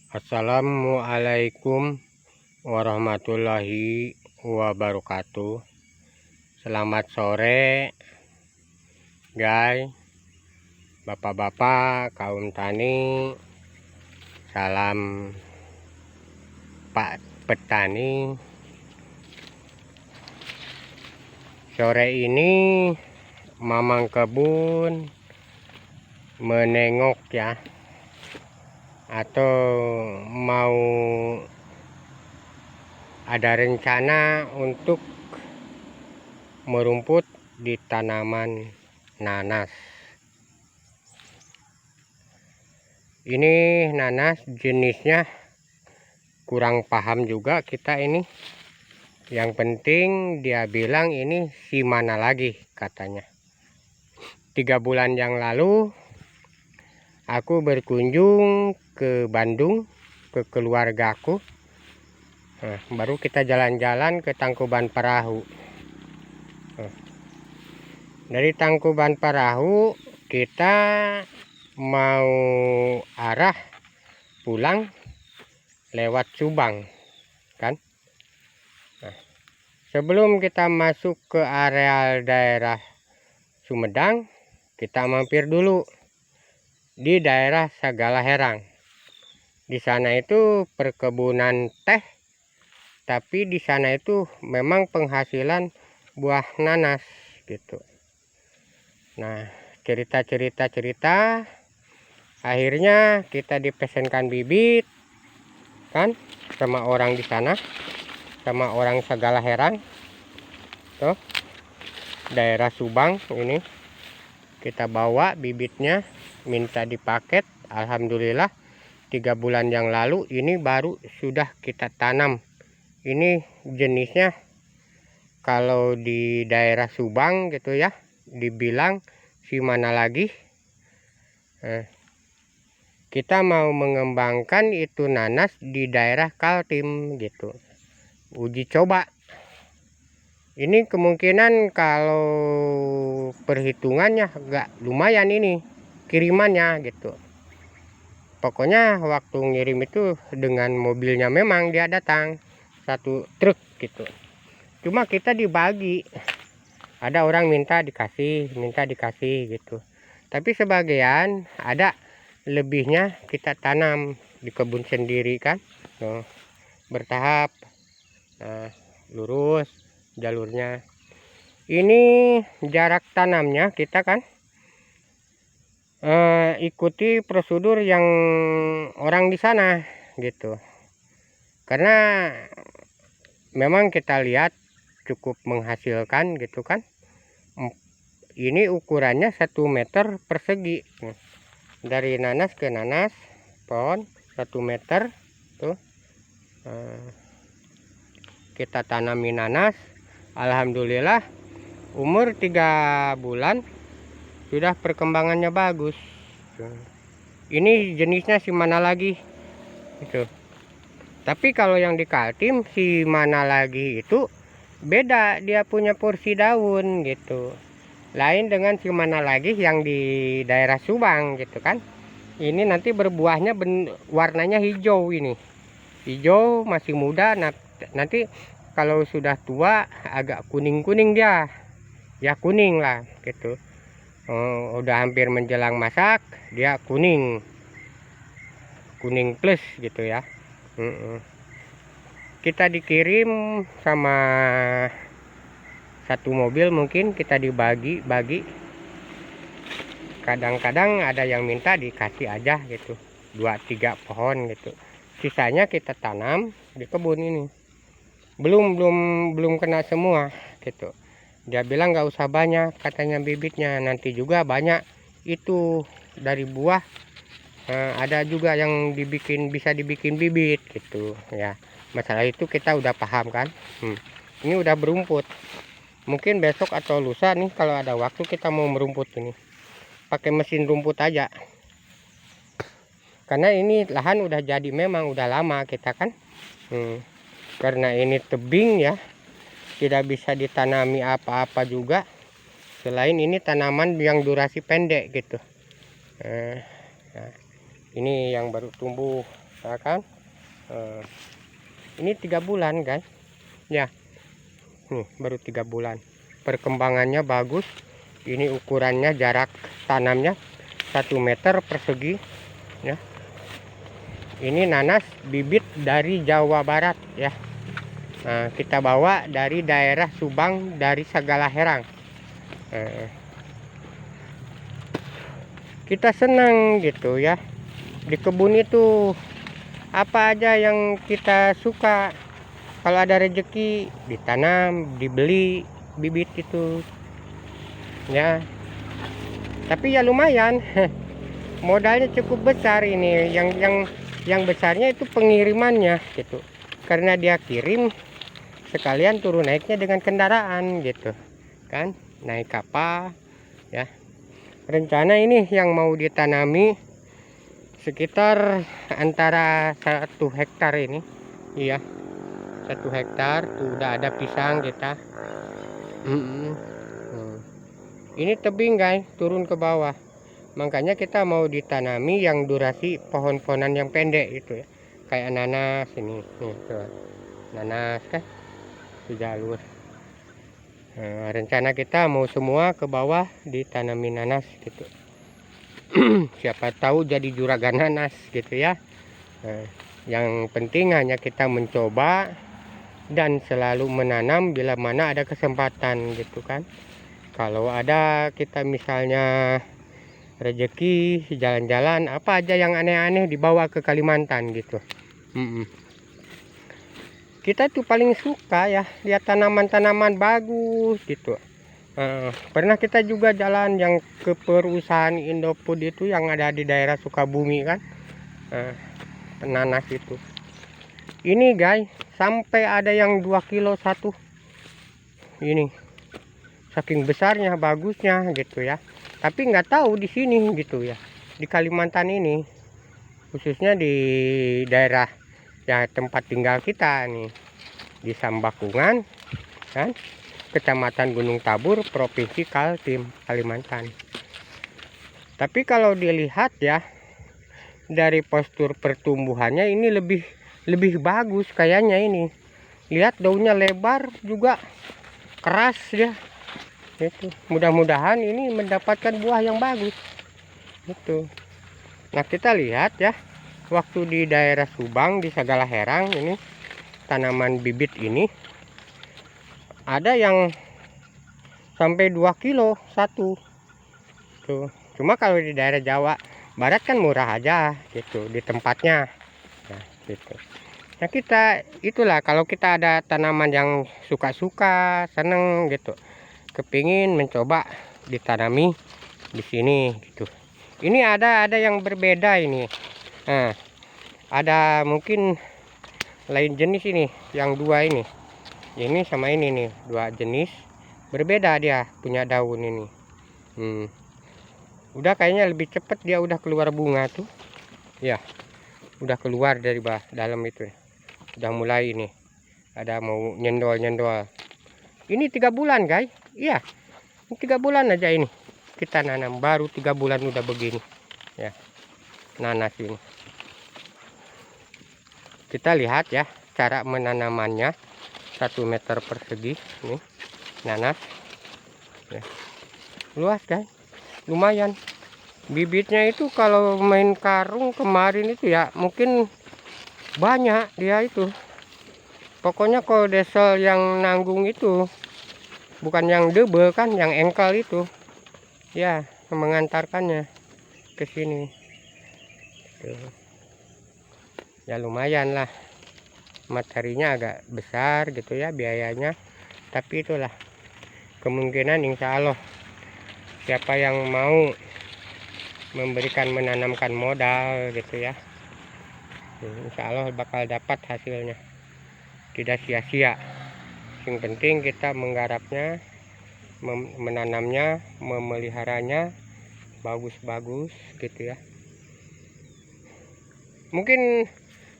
Assalamualaikum warahmatullahi wabarakatuh. Selamat sore guys, bapak-bapak kaum tani. Salam Pak Petani. Sore ini mamang kebun menengok ya, atau mau ada rencana untuk merumput di tanaman nanas. Ini nanas jenisnya kurang paham juga kita ini. Yang penting dia bilang ini si mana lagi katanya. 3 bulan yang lalu aku berkunjung ke Bandung ke keluargaku. Nah, baru kita jalan-jalan ke Tangkuban Perahu. Dari Tangkuban Perahu kita mau arah pulang lewat Subang kan. Nah, sebelum kita masuk ke areal daerah Sumedang, kita mampir dulu di daerah Sagala Herang. Di sana itu perkebunan teh, tapi di sana itu memang penghasilan buah nanas gitu. Nah, cerita akhirnya kita dipesankan bibit kan sama orang di sana, sama orang Sagala Herang tuh, daerah Subang. Ini kita bawa bibitnya, minta dipaket. Alhamdulillah 3 bulan yang lalu ini baru sudah kita tanam. Ini jenisnya kalau di daerah Subang gitu ya, dibilang si mana lagi. Kita mau mengembangkan itu nanas di daerah Kaltim gitu, uji coba. Ini kemungkinan kalau perhitungannya agak lumayan ini kirimannya gitu. Pokoknya waktu ngirim itu dengan mobilnya memang dia datang 1 truk gitu. Cuma kita dibagi. Ada orang minta dikasih gitu. Tapi sebagian ada lebihnya kita tanam di kebun sendiri kan. Tuh, bertahap. Nah, lurus jalurnya. Ini jarak tanamnya kita kan ikuti prosedur yang orang di sana gitu. Karena memang kita lihat cukup menghasilkan gitu kan. Ini ukurannya 1 meter persegi. Dari nanas ke nanas pohon 1 meter tuh. Kita tanami nanas. Alhamdulillah umur 3 bulan sudah perkembangannya bagus. Ini jenisnya si mana lagi itu. Tapi kalau yang di Kaltim si mana lagi itu beda, dia punya porsi daun gitu. Lain dengan si mana lagi yang di daerah Subang gitu kan. Ini nanti berbuahnya warnanya hijau ini. Hijau masih muda, nanti kalau sudah tua agak kuning-kuning dia. Ya kuning lah gitu. Udah hampir menjelang masak dia kuning plus gitu ya. Kita dikirim sama 1 mobil, mungkin kita dibagi. Kadang-kadang ada yang minta dikasih aja gitu 2-3 pohon gitu. Sisanya kita tanam di kebun ini. Belum kena semua gitu. Dia bilang nggak usah banyak katanya bibitnya, nanti juga banyak itu dari buah. Ada juga yang bisa dibikin bibit gitu ya. Masalah itu kita udah paham kan. Ini udah berumput. Mungkin besok atau lusa nih kalau ada waktu kita mau merumput ini. Pakai mesin rumput aja. Karena ini lahan udah jadi, memang udah lama kita kan. Karena ini tebing ya, tidak bisa ditanami apa-apa juga selain ini tanaman yang durasi pendek gitu. Nah, ini yang baru tumbuh ya kan. Ini 3 bulan guys ya, nih baru 3 bulan, perkembangannya bagus. Ini ukurannya, jarak tanamnya 1 meter persegi ya. Ini nanas bibit dari Jawa Barat ya. Nah, kita bawa dari daerah Subang, dari Sagalaherang. Kita senang gitu ya, di kebun itu apa aja yang kita suka. Kalau ada rezeki ditanam, dibeli bibit itu ya. Tapi ya lumayan modalnya cukup besar ini. Yang besarnya itu pengirimannya gitu, karena dia kirim sekalian turun naiknya dengan kendaraan gitu kan, naik kapal ya. Rencana ini yang mau ditanami sekitar antara 1 hektar ini iya, 1 hektar tuh udah ada pisang kita. Ini tebing guys, turun ke bawah, makanya kita mau ditanami yang durasi pohon-pohonan yang pendek itu ya, kayak nanas ini nih tuh. Nanas kan di jalur. Nah, rencana kita mau semua ke bawah ditanami nanas gitu. Siapa tahu jadi juragan nanas gitu ya. Nah, yang penting hanya kita mencoba dan selalu menanam bila mana ada kesempatan gitu kan. Kalau ada kita misalnya rezeki jalan-jalan apa aja yang aneh-aneh dibawa ke Kalimantan gitu. Kita tuh paling suka ya lihat tanaman-tanaman bagus gitu. Pernah kita juga jalan yang ke perusahaan Indofood itu yang ada di daerah Sukabumi kan, nanas itu. Ini guys sampai ada yang 2 kilo satu. Ini saking besarnya, bagusnya gitu ya. Tapi nggak tahu di sini gitu ya, di Kalimantan ini, khususnya di daerah ya tempat tinggal kita nih, di Sambakungan kan, Kecamatan Gunung Tabur, Provinsi Kaltim, Kalimantan. Tapi kalau dilihat ya dari postur pertumbuhannya ini lebih bagus kayaknya ini. Lihat daunnya lebar juga, keras ya. Itu mudah-mudahan ini mendapatkan buah yang bagus. Itu. Nah, kita lihat ya, waktu di daerah Subang di Sagalaherang ini tanaman bibit ini ada yang sampai 2 kilo satu tuh. Cuma kalau di daerah Jawa Barat kan murah aja gitu di tempatnya nah, gitu. Nah, kita itulah kalau kita ada tanaman yang suka-suka, seneng gitu, kepingin mencoba ditanami di sini gitu. Ini ada yang berbeda ini. Nah, ada mungkin lain jenis ini, yang 2 ini sama ini nih, 2 jenis berbeda dia punya daun ini. Udah kayaknya lebih cepat dia udah keluar bunga tuh ya, udah keluar dari dalam itu ya. Udah mulai ini ada mau nyendol-nyendol. Ini 3 bulan guys, iya ini 3 bulan aja ini kita nanam, baru 3 bulan udah begini ya nanas ini. Kita lihat ya cara menanamannya, 1 meter persegi nih nanas ya. Luas guys, lumayan. Bibitnya itu kalau main karung kemarin itu ya mungkin banyak dia itu. Pokoknya kalau desel yang nanggung itu, bukan yang double kan, yang engkel itu ya, mengantarkannya ke sini tuh. Ya lumayan lah, materinya agak besar gitu ya biayanya, tapi itulah kemungkinan insya Allah siapa yang mau memberikan menanamkan modal gitu ya, insya Allah bakal dapat hasilnya, tidak sia-sia. Yang penting kita menggarapnya, menanamnya, memeliharanya bagus-bagus gitu ya. Mungkin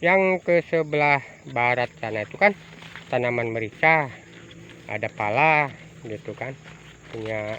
yang ke sebelah barat sana itu kan tanaman merica, ada pala gitu kan, punya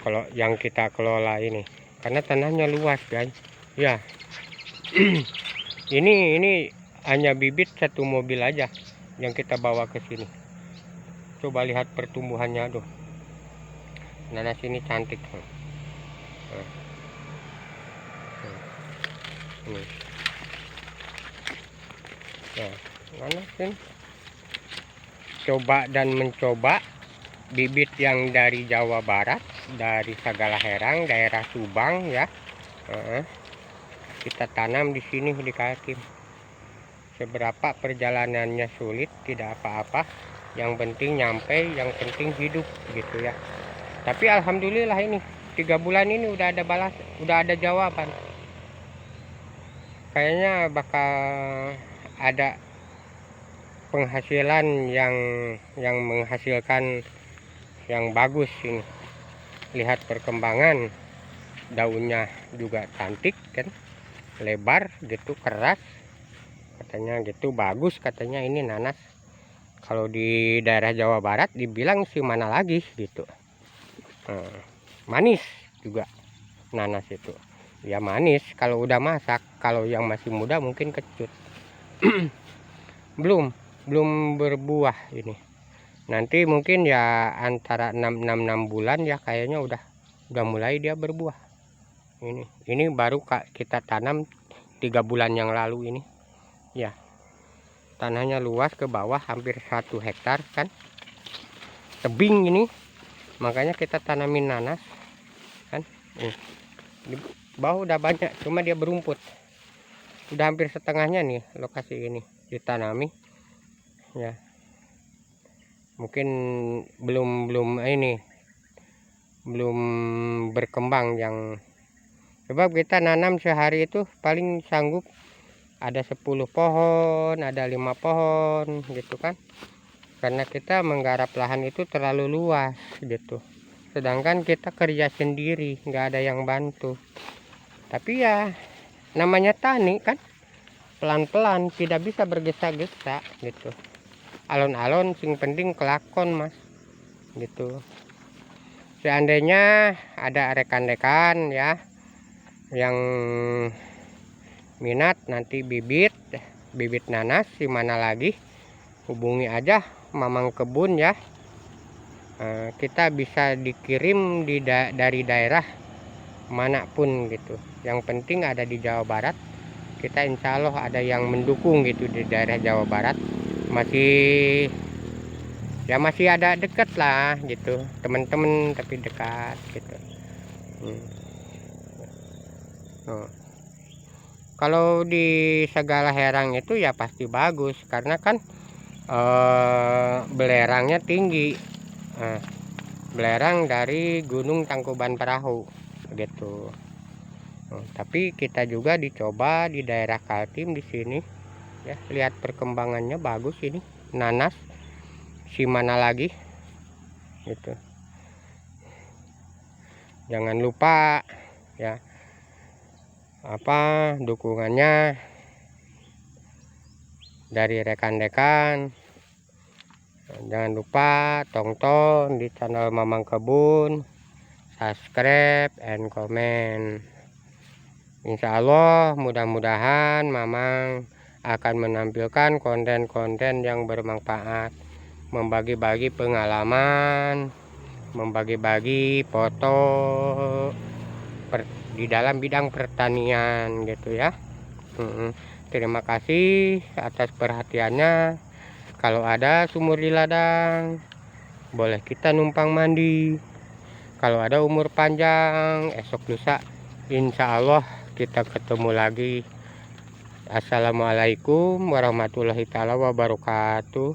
kalau yang kita kelola ini karena tanahnya luas guys ya. Ini hanya bibit satu mobil aja yang kita bawa ke sini. Coba lihat pertumbuhannya, aduh. Nanas ini cantik. Ini. Nah, nanas ini. Coba dan mencoba bibit yang dari Jawa Barat, dari Sagalaherang, daerah Subang ya. Kita tanam di sini di Kaltim. Seberapa perjalanannya sulit tidak apa-apa, yang penting nyampe, yang penting hidup gitu ya. Tapi alhamdulillah ini 3 bulan ini udah ada balas, udah ada jawaban. Kayaknya bakal ada penghasilan yang menghasilkan yang bagus ini. Lihat perkembangan, daunnya juga cantik kan, lebar gitu, keras katanya gitu, bagus katanya ini nanas. Kalau di daerah Jawa Barat dibilang sih mana lagi gitu. Manis juga nanas itu ya, manis kalau udah masak. Kalau yang masih muda mungkin kecut. belum berbuah ini. Nanti mungkin ya antara 6 bulan ya, kayaknya udah mulai dia berbuah. Ini baru kita tanam 3 bulan yang lalu ini ya. Tanahnya luas ke bawah, hampir 1 hektar kan, tebing ini, makanya kita tanamin nanas kan. Di bawah udah banyak, cuma dia berumput. Udah hampir setengahnya nih lokasi ini ditanami ya. Mungkin belum berkembang yang, sebab kita nanam sehari itu paling sanggup ada 10 pohon, ada 5 pohon gitu kan, karena kita menggarap lahan itu terlalu luas gitu. Sedangkan kita kerja sendiri, nggak ada yang bantu. Tapi ya namanya tani kan, pelan-pelan, tidak bisa bergesa-gesa gitu. Alon-alon, sing penting kelakon mas gitu. Seandainya ada rekan-rekan ya yang minat nanti bibit nanas di mana lagi, hubungi aja Mamang Kebun ya. Kita bisa dikirim dari daerah manapun gitu. Yang penting ada di Jawa Barat. Kita insya Allah ada yang mendukung gitu di daerah Jawa Barat. Masih ada deket lah gitu, teman-teman, tapi dekat gitu. Kalau di Sagalaherang itu ya pasti bagus, karena kan belerangnya tinggi. Belerang dari Gunung Tangkuban Perahu gitu. Tapi kita juga dicoba di daerah Kaltim di sini ya. Lihat perkembangannya bagus ini nanas, si mana lagi gitu. Jangan lupa ya dukungannya dari rekan-rekan. Jangan lupa tonton di channel Mamang Kebun, subscribe and comment. Insya Allah mudah-mudahan Mamang akan menampilkan konten-konten yang bermanfaat, membagi-bagi pengalaman, membagi-bagi foto di dalam bidang pertanian gitu ya. Terima kasih atas perhatiannya. Kalau ada sumur di ladang, boleh kita numpang mandi. Kalau ada umur panjang, esok lusa insya Allah kita ketemu lagi. Assalamualaikum warahmatullahi wabarakatuh.